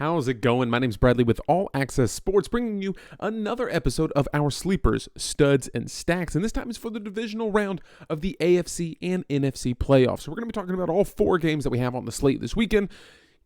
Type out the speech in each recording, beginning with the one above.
How's it going? My name's Bradley with Allaqcess Sports, bringing you another episode of our sleepers, studs, and stacks. And this time is for the divisional round of the AFC and NFC playoffs. So we're going to be talking about all four games that we have on the slate this weekend.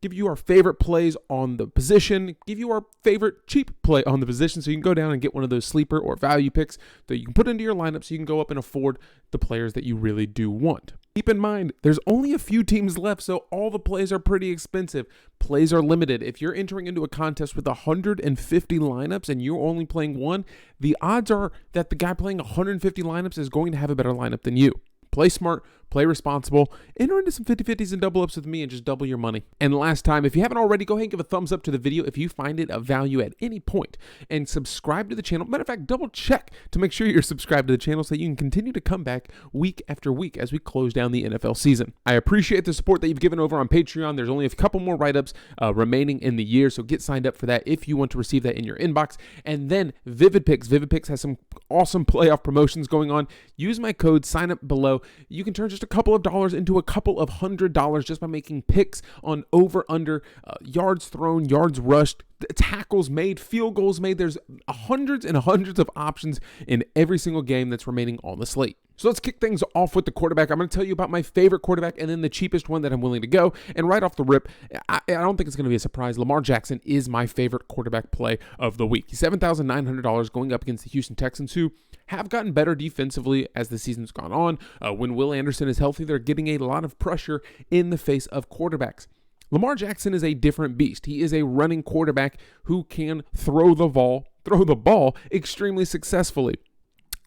Give you our favorite plays on the position, give you our favorite cheap play on the position, so you can go down and get one of those sleeper or value picks that you can put into your lineup so you can go up and afford the players that you really do want. Keep in mind, there's only a few teams left, so all the plays are pretty expensive. Plays are limited. If you're entering into a contest with 150 lineups and you're only playing one, the odds are that the guy playing 150 lineups is going to have a better lineup than you. Play smart, play responsible, enter into some 50-50s and double-ups with me and just double your money. And last time, if you haven't already, go ahead and give a thumbs up to the video if you find it of value at any point. And subscribe to the channel. Matter of fact, double check to make sure you're subscribed to the channel so you can continue to come back week after week as we close down the NFL season. I appreciate the support that you've given over on Patreon. There's only a couple more write-ups remaining in the year, so get signed up for that if you want to receive that in your inbox. And then Vivid Picks. Vivid Picks has some awesome playoff promotions going on. Use my code, sign up below. You can turn just a couple of dollars into a couple of $100 just by making picks on over, under, yards thrown, yards rushed, tackles made, field goals made. There's hundreds and hundreds of options in every single game that's remaining on the slate. So let's kick things off with the quarterback. I'm going to tell you about my favorite quarterback and then the cheapest one that I'm willing to go. And right off the rip, I don't think it's going to be a surprise. Lamar Jackson is my favorite quarterback play of the week. He's $7,900 going up against the Houston Texans, who have gotten better defensively as the season's gone on. When Will Anderson is healthy, they're getting a lot of pressure in the face of quarterbacks. Lamar Jackson is a different beast. He is a running quarterback who can throw the ball extremely successfully.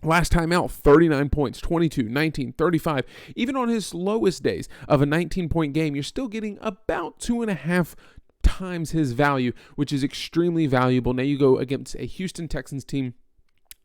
Last time out, 39 points, 22, 19, 35. Even on his lowest days of a 19-point game, you're still getting about 2.5 times his value, which is extremely valuable. Now you go against a Houston Texans team.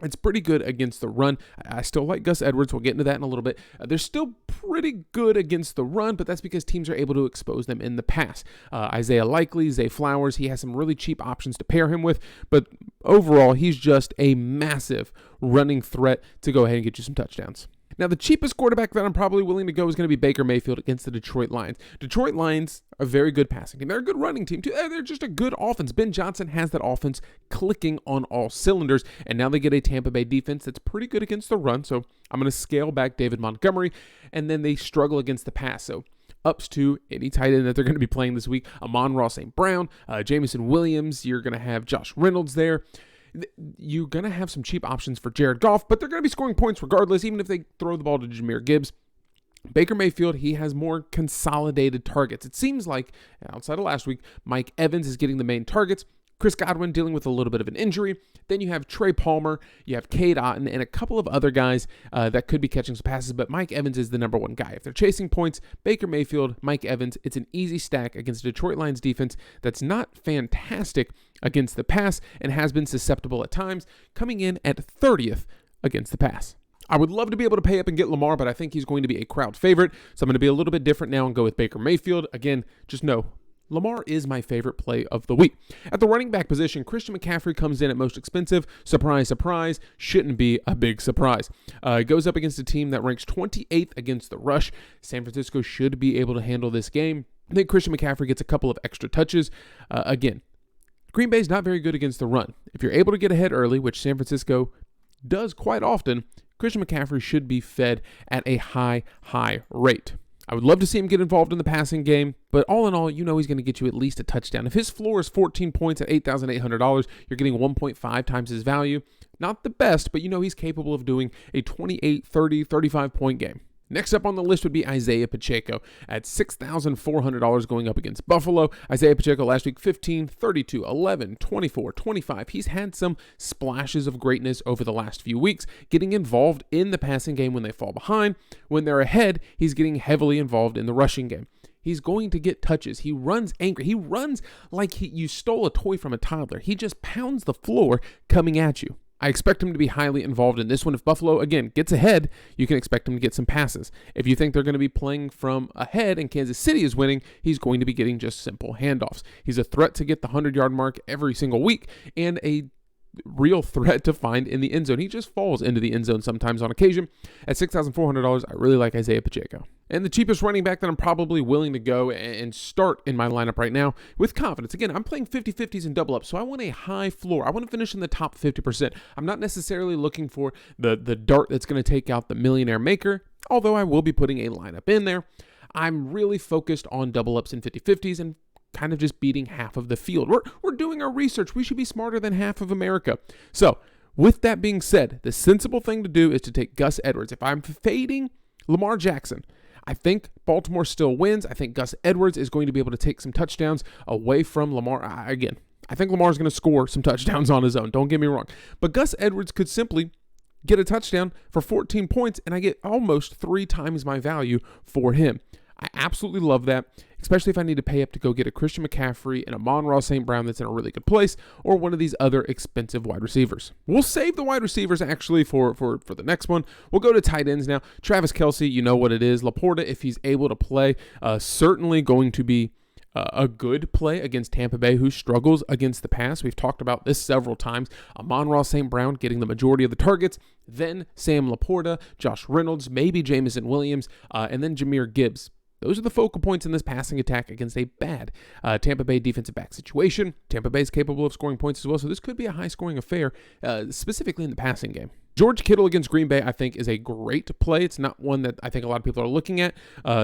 It's pretty good against the run. I still like Gus Edwards. We'll get into that in a little bit. They're still pretty good against the run, but that's because teams are able to expose them in the pass. Isaiah Likely, Zay Flowers, he has some really cheap options to pair him with, but overall, he's just a massive running threat to go ahead and get you some touchdowns. Now, the cheapest quarterback that I'm probably willing to go is going to be Baker Mayfield against the Detroit Lions. Detroit Lions are a very good passing team. They're a good running team, too. They're just a good offense. Ben Johnson has that offense clicking on all cylinders, and now they get a Tampa Bay defense that's pretty good against the run, so I'm going to scale back David Montgomery, and then they struggle against the pass, so ups to any tight end that they're going to be playing this week. Amon-Ra St. Brown, Jameson Williams, you're going to have Josh Reynolds there. You're going to have some cheap options for Jared Goff, but they're going to be scoring points regardless, even if they throw the ball to Jahmyr Gibbs. Baker Mayfield, he has more consolidated targets. It seems like, outside of last week, Mike Evans is getting the main targets. Chris Godwin dealing with a little bit of an injury. Then you have Trey Palmer, you have Cade Otton, and a couple of other guys that could be catching some passes, but Mike Evans is the number one guy. If they're chasing points, Baker Mayfield, Mike Evans, it's an easy stack against the Detroit Lions defense that's not fantastic against the pass and has been susceptible at times, coming in at 30th against the pass. I would love to be able to pay up and get Lamar, but I think he's going to be a crowd favorite, so I'm going to be a little bit different now and go with Baker Mayfield. Again, just know Lamar is my favorite play of the week. At the running back position, Christian McCaffrey comes in at most expensive. Surprise, surprise. Shouldn't be a big surprise. It goes up against a team that ranks 28th against the rush. San Francisco should be able to handle this game. I think Christian McCaffrey gets a couple of extra touches. Again, Green Bay's not very good against the run. If you're able to get ahead early, which San Francisco does quite often, Christian McCaffrey should be fed at a high rate. I would love to see him get involved in the passing game, but all in all, you know he's going to get you at least a touchdown. If his floor is 14 points at $8,800, you're getting 1.5 times his value. Not the best, but you know he's capable of doing a 28, 30, 35-point game. Next up on the list would be Isaiah Pacheco at $6,400 going up against Buffalo. Isaiah Pacheco last week, 15, 32, 11, 24, 25. He's had some splashes of greatness over the last few weeks, getting involved in the passing game when they fall behind. When they're ahead, he's getting heavily involved in the rushing game. He's going to get touches. He runs angry. He runs like you stole a toy from a toddler. He just pounds the floor coming at you. I expect him to be highly involved in this one. If Buffalo, again, gets ahead, you can expect him to get some passes. If you think they're going to be playing from ahead and Kansas City is winning, he's going to be getting just simple handoffs. He's a threat to get the 100-yard mark every single week and a real threat to find in the end zone. He just falls into the end zone sometimes on occasion. At $6,400, I really like Isaiah Pacheco. And the cheapest running back that I'm probably willing to go and start in my lineup right now with confidence. Again, I'm playing 50-50s and double up, so I want a high floor. I want to finish in the top 50%. I'm not necessarily looking for the dart that's going to take out the millionaire maker, although I will be putting a lineup in there. I'm really focused on double ups and 50-50s and kind of just beating half of the field. We're doing our research. We should be smarter than half of America. So with that being said, the sensible thing to do is to take Gus Edwards. If I'm fading Lamar Jackson, I think Baltimore still wins. I think Gus Edwards is going to be able to take some touchdowns away from Lamar. Again, I think Lamar's going to score some touchdowns on his own. Don't get me wrong. But Gus Edwards could simply get a touchdown for 14 points, and I get almost 3 times my value for him. I absolutely love that, especially if I need to pay up to go get a Christian McCaffrey and a Amon-Ra St. Brown that's in a really good place, or one of these other expensive wide receivers. We'll save the wide receivers actually for the next one. We'll go to tight ends now. Travis Kelce, you know what it is. Laporta, if he's able to play, certainly going to be a good play against Tampa Bay, who struggles against the pass. We've talked about this several times. Amon-Ra St. Brown getting the majority of the targets, then Sam Laporta, Josh Reynolds, maybe Jameson Williams, and then Jahmyr Gibbs. Those are the focal points in this passing attack against a bad Tampa Bay defensive back situation. Tampa Bay is capable of scoring points as well, so this could be a high-scoring affair, specifically in the passing game. George Kittle against Green Bay, I think, is a great play. It's not one that I think a lot of people are looking at.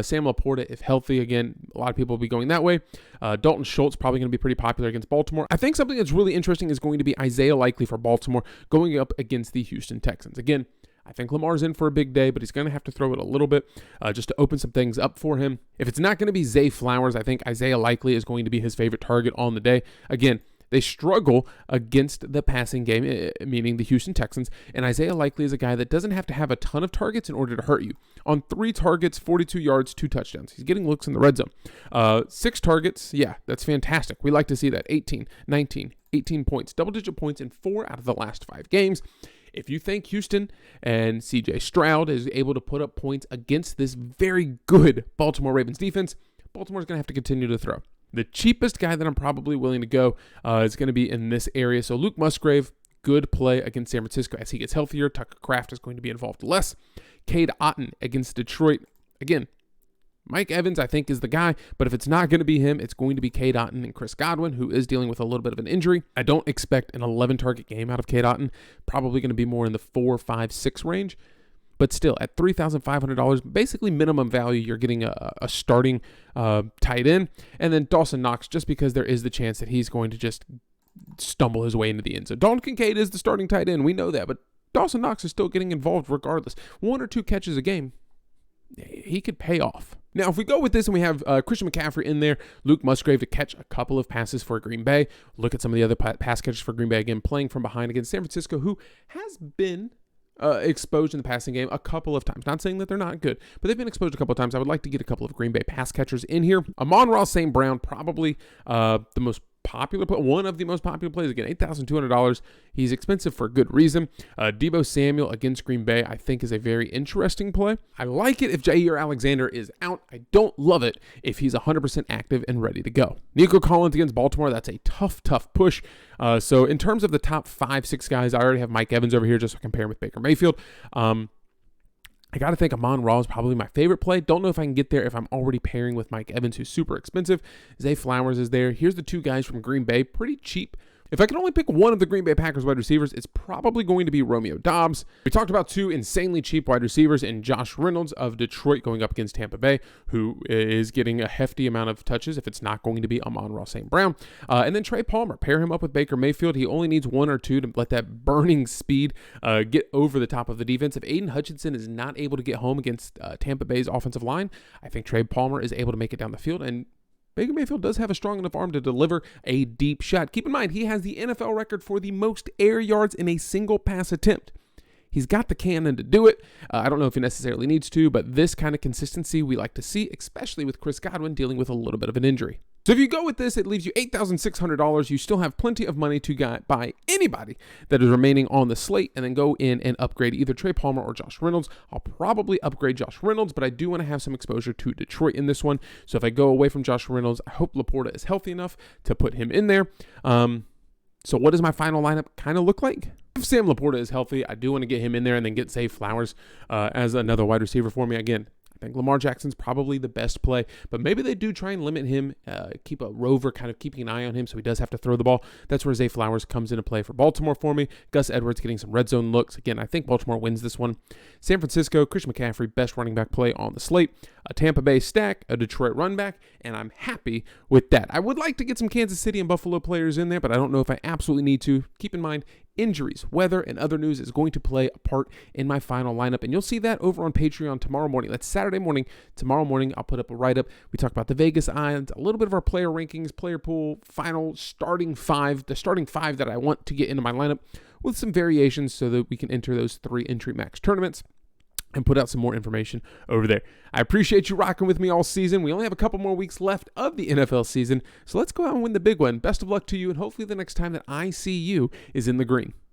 Sam Laporta, if healthy, again, a lot of people will be going that way. Dalton Schultz probably going to be pretty popular against Baltimore. I think something that's really interesting is going to be Isaiah Likely for Baltimore going up against the Houston Texans. Again, I think Lamar's in for a big day, but he's going to have to throw it a little bit just to open some things up for him. If it's not going to be Zay Flowers, I think Isaiah Likely is going to be his favorite target on the day. Again, they struggle against the passing game, meaning the Houston Texans, and Isaiah Likely is a guy that doesn't have to have a ton of targets in order to hurt you. On 3 targets, 42 yards, 2 touchdowns. He's getting looks in the red zone. 6 targets, yeah, that's fantastic. We like to see that. 18, 19, 18 points, double-digit points in 4 out of the last 5 games. If you think Houston and C.J. Stroud is able to put up points against this very good Baltimore Ravens defense, Baltimore's going to have to continue to throw. The cheapest guy that I'm probably willing to go is going to be in this area. So Luke Musgrave, good play against San Francisco as he gets healthier. Tucker Kraft is going to be involved less. Cade Otton against Detroit. Again, Mike Evans, I think, is the guy, but if it's not going to be him, it's going to be Cade Otton and Chris Godwin, who is dealing with a little bit of an injury. I don't expect an 11-target game out of Cade Otton. Probably going to be more in the 4, 5, 6 range. But still, at $3,500, basically minimum value, you're getting a starting tight end. And then Dawson Knox, just because there is the chance that he's going to just stumble his way into the end zone. Dalton Kincaid is the starting tight end. We know that. But Dawson Knox is still getting involved regardless. 1 or 2 catches a game, he could pay off. Now, if we go with this and we have Christian McCaffrey in there, Luke Musgrave to catch a couple of passes for Green Bay. Look at some of the other pass catches for Green Bay, again, playing from behind against San Francisco, who has been exposed in the passing game a couple of times. Not saying that they're not good, but they've been exposed a couple of times. I would like to get a couple of Green Bay pass catchers in here. Amon-Ra St. Brown, probably the most popular, one of the most popular plays. Again, $8,200. He's expensive for a good reason. Deebo Samuel against Green Bay, I think, is a very interesting play. I like it if Jair Alexander is out. I don't love it if he's 100% active and ready to go. Nico Collins against Baltimore, that's a tough push. So in terms of the top 5, 6 guys, I already have Mike Evans over here just to compare with Baker Mayfield. I got to think Amon-Ra is probably my favorite play. Don't know if I can get there if I'm already pairing with Mike Evans, who's super expensive. Zay Flowers is there. Here's the 2 guys from Green Bay, pretty cheap. If I can only pick one of the Green Bay Packers wide receivers, it's probably going to be Romeo Doubs. We talked about 2 insanely cheap wide receivers in Josh Reynolds of Detroit going up against Tampa Bay, who is getting a hefty amount of touches if it's not going to be Amon-Ra St. Brown. And then Trey Palmer, pair him up with Baker Mayfield. He only needs 1 or 2 to let that burning speed get over the top of the defense. If Aiden Hutchinson is not able to get home against Tampa Bay's offensive line, I think Trey Palmer is able to make it down the field, and Baker Mayfield does have a strong enough arm to deliver a deep shot. Keep in mind, he has the NFL record for the most air yards in a single pass attempt. He's got the cannon to do it. I don't know if he necessarily needs to, but this kind of consistency we like to see, especially with Chris Godwin dealing with a little bit of an injury. So if you go with this, it leaves you $8,600. You still have plenty of money to buy anybody that is remaining on the slate and then go in and upgrade either Trey Palmer or Josh Reynolds. I'll probably upgrade Josh Reynolds, but I do want to have some exposure to Detroit in this one. So if I go away from Josh Reynolds, I hope Laporta is healthy enough to put him in there. So what does my final lineup kind of look like? If Sam Laporta is healthy, I do want to get him in there and then get Zay Flowers as another wide receiver for me. Again, I think Lamar Jackson's probably the best play, but maybe they do try and limit him, keep a rover kind of keeping an eye on him so he does have to throw the ball. That's where Zay Flowers comes into play for Baltimore for me. Gus Edwards getting some red zone looks. Again, I think Baltimore wins this one. San Francisco, Christian McCaffrey, best running back play on the slate. A Tampa Bay stack, a Detroit run back, and I'm happy with that. I would like to get some Kansas City and Buffalo players in there, but I don't know if I absolutely need to. Keep in mind, injuries, weather, and other news is going to play a part in my final lineup, and you'll see that over on Patreon tomorrow morning. That's Saturday morning. Tomorrow morning, I'll put up a write-up. We talk about the Vegas odds, a little bit of our player rankings, player pool, final starting five, the starting five that I want to get into my lineup with some variations so that we can enter those 3 entry max tournaments and put out some more information over there. I appreciate you rocking with me all season. We only have a couple more weeks left of the NFL season, so let's go out and win the big one. Best of luck to you, and hopefully the next time that I see you is in the green.